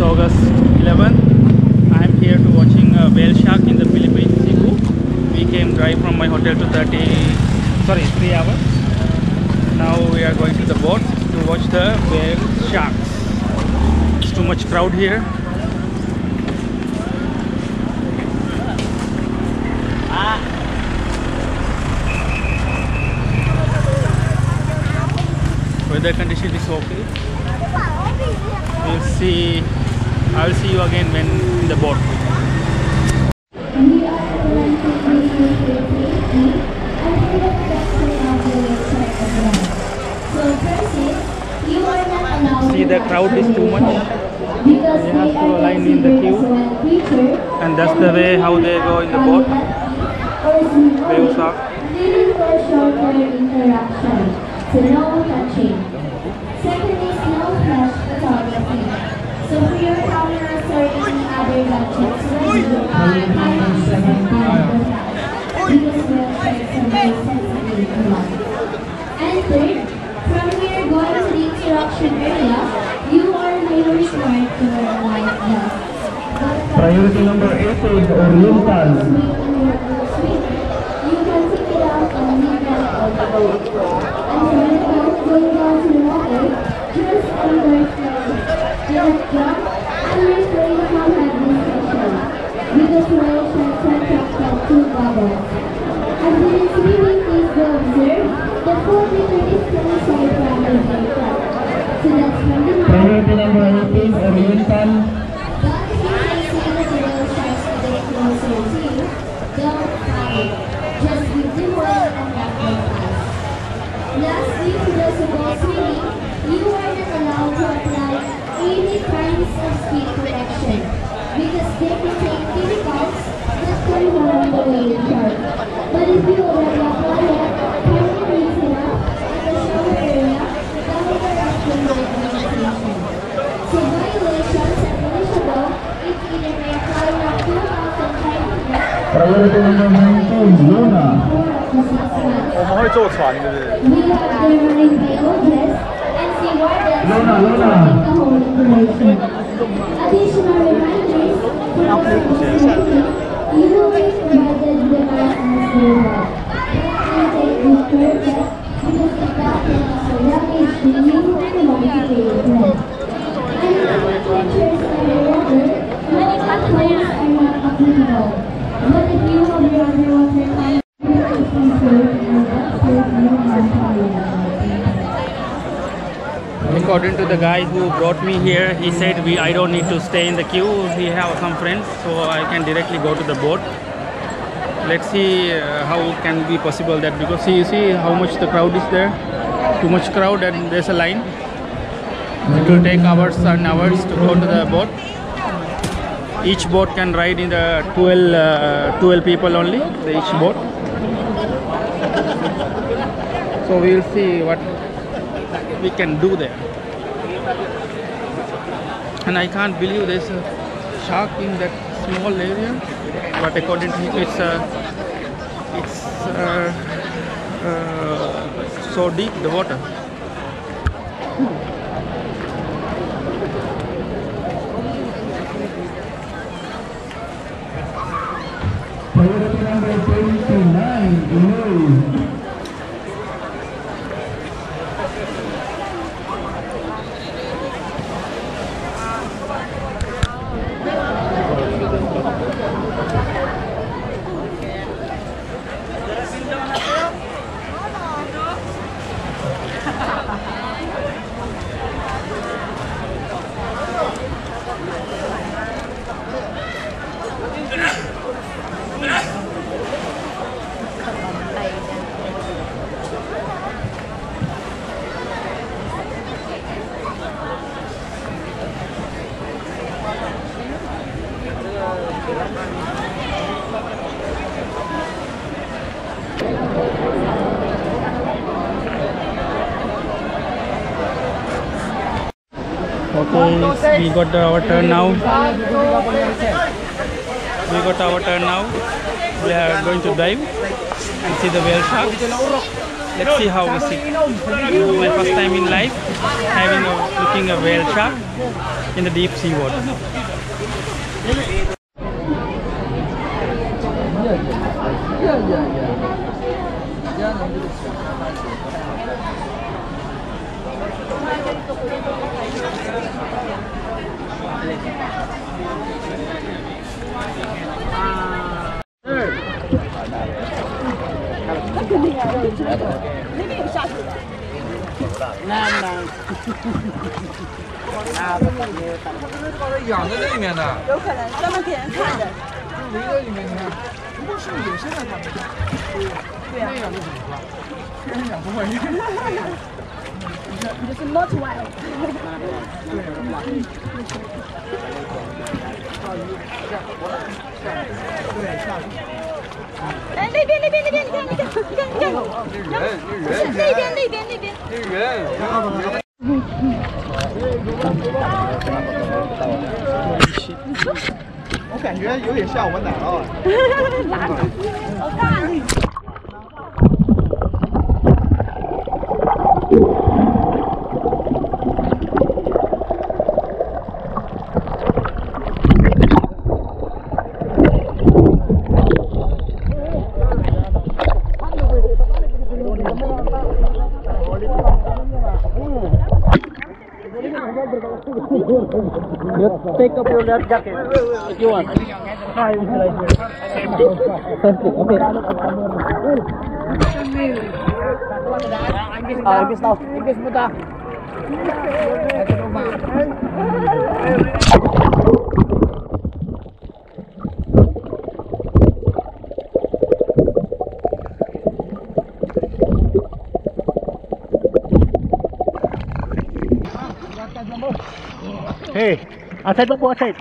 August 11th. I'm here to watching a whale shark in the Philippines, Cebu. We came drive from my hotel to 3 hours. Now we are going to the boat to watch the whale sharks. It's too much crowd here. Weather condition is okay. We'll see. I'll see you again when in the boat. See, the crowd is too much. They have to line in the queue, and that's the way how they go in the boat. Whale shark. So no touching. Second is no flash photography. So for your cameras or any other gadgets, kindly stand behind the flash because we'll share some very sensitive information. And third, from here going to the instruction area, you are now required to wear a life vest. Priority number 18, Oriental. You can take it out and leave it out the boat. Going down to the water, just understand, just jump and refrain from having session because whale sharks are attracted to bubbles. As it is swimming, please go observe the 4-meter distance side from the vehicle. So that's from the Priority number 18, Oriental. But if you can see that the whale sharks are getting closer to you, don't panic. Just give the whale and back your fast. Lastly, for those who go swimming, you are not allowed to apply any kinds of speed correction because they contain chemicals that can harm the whale shark. But if you already apply it, kindly rinse it out in the shower area that will correct the medication. So violations are punishable if either may apply up to 2,500 Priority number 19, Luna. or up to 6 months. 我们会坐船，对不对？ We have their marine biologists and sea wardens supporting the whole operation. Additional reminders for our safety, you will be provided the mask as well. Please take this care test because if that test is so damaged, then you will be liable to pay your rent. And if the pictures are underwater, medical claims are not applicable. But if you have your underwater time, According to the guy who brought me here, he said I don't need to stay in the queue. He have some friends, so I can directly go to the boat. Let's see how it can be possible that, because you see how much the crowd is there. Too much crowd and there's a line. It will take hours and hours to go to the boat. Each boat can ride in the 12 people only, each boat. So we will see what we can do there. And I can't believe there's a shark in that small area, but according to him it's so deep, the water. Priority number 29, Blue. Okay, we got our turn now. We got our turn now. We are going to dive and see the whale shark. Let's see how we see. This is my first time in life looking a whale shark in the deep sea water. Just not wild. 哎，那边，你看，那边，我感觉有点像我奶酪。好大。You take up your leather jacket if you want. Okay. Ibis tau. Ibis mo ta. Hey, outside mo po, outside.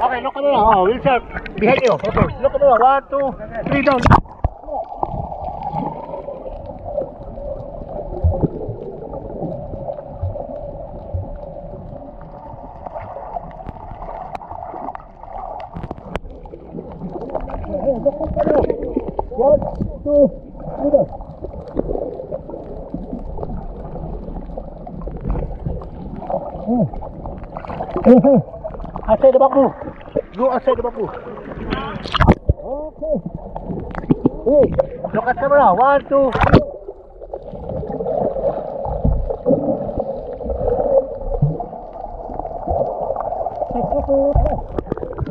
Okay, look ano lang. Oh, wheelchair. Behind you. Okay, look ano lang. 1, 2, 3 down. Hey, look ano. 1, 2, 3 down. Hey, outside the bamboo. Go outside the bamboo. Okay. Hey, look at camera. 1, 2.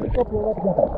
Take up your left jacket.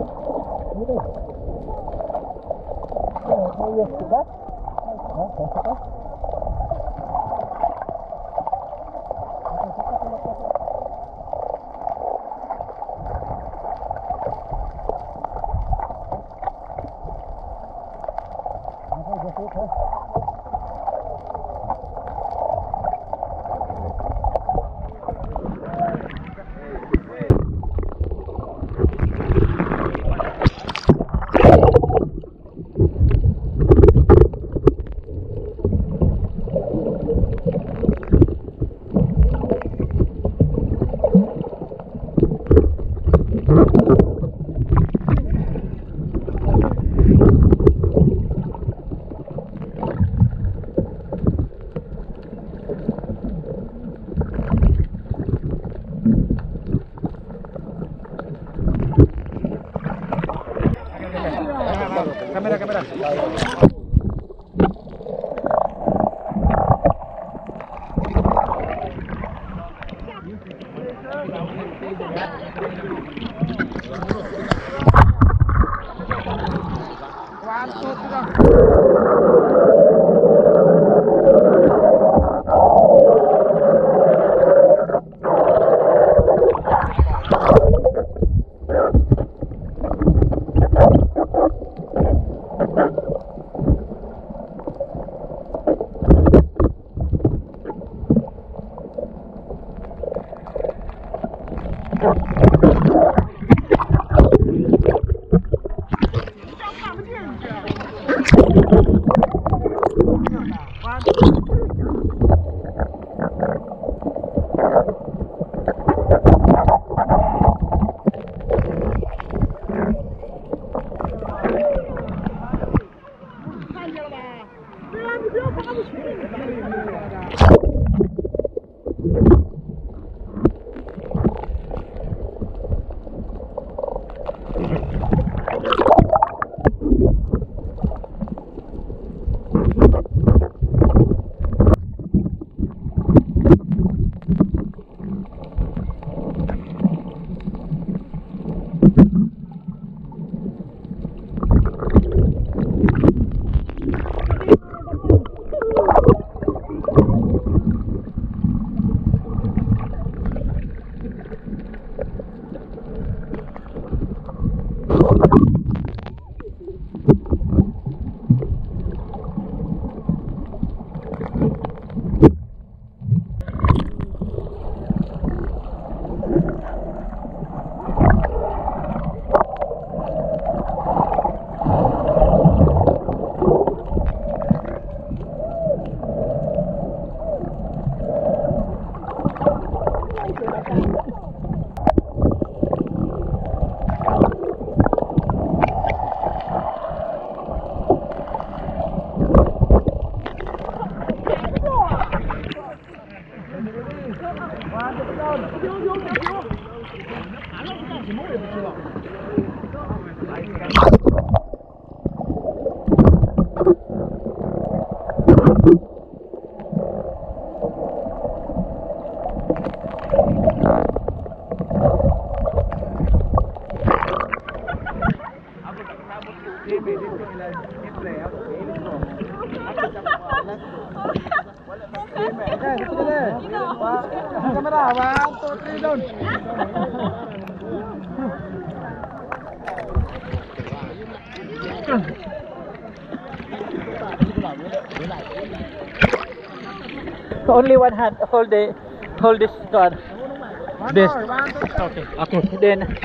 Kamera. Only one hand, hold this card. This. Okay. Okay. Then.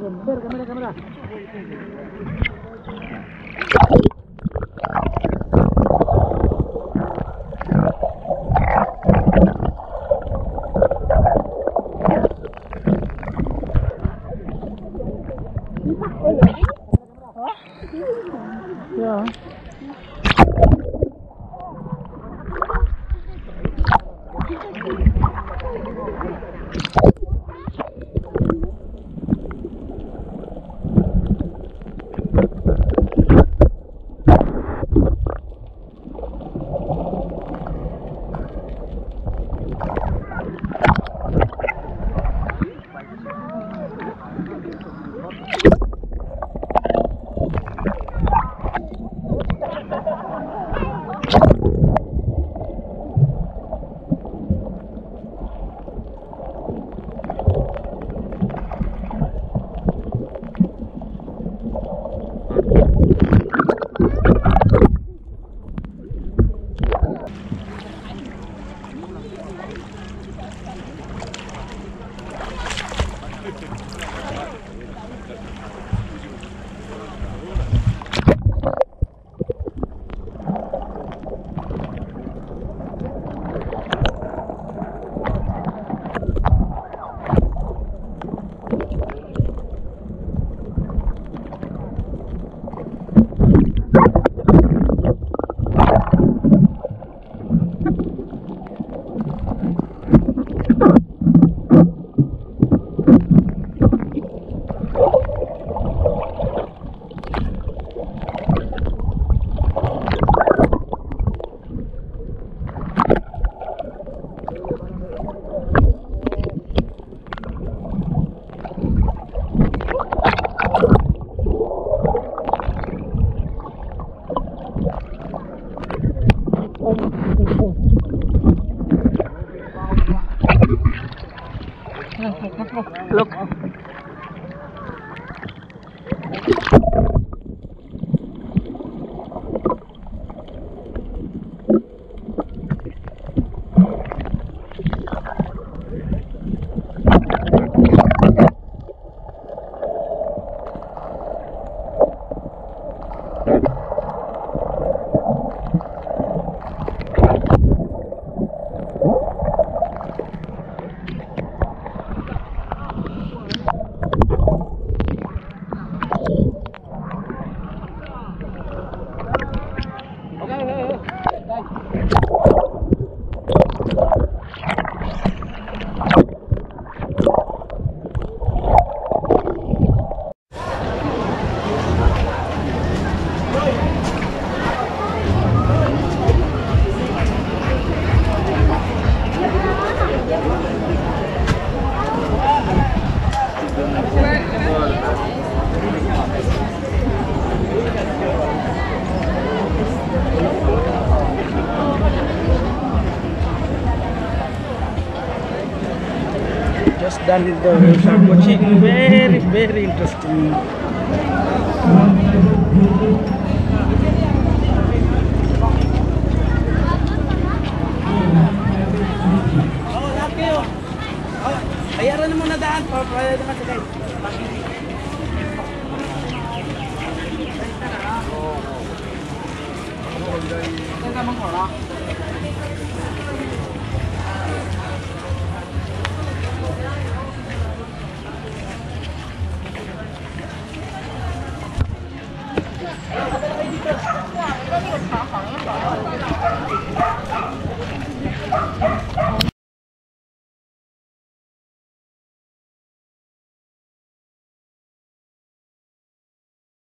Kamera. Yeah. Look. Just done the shark watching. Very interesting. Ayaran na muna daan para naman sa guys. Ito naman ko,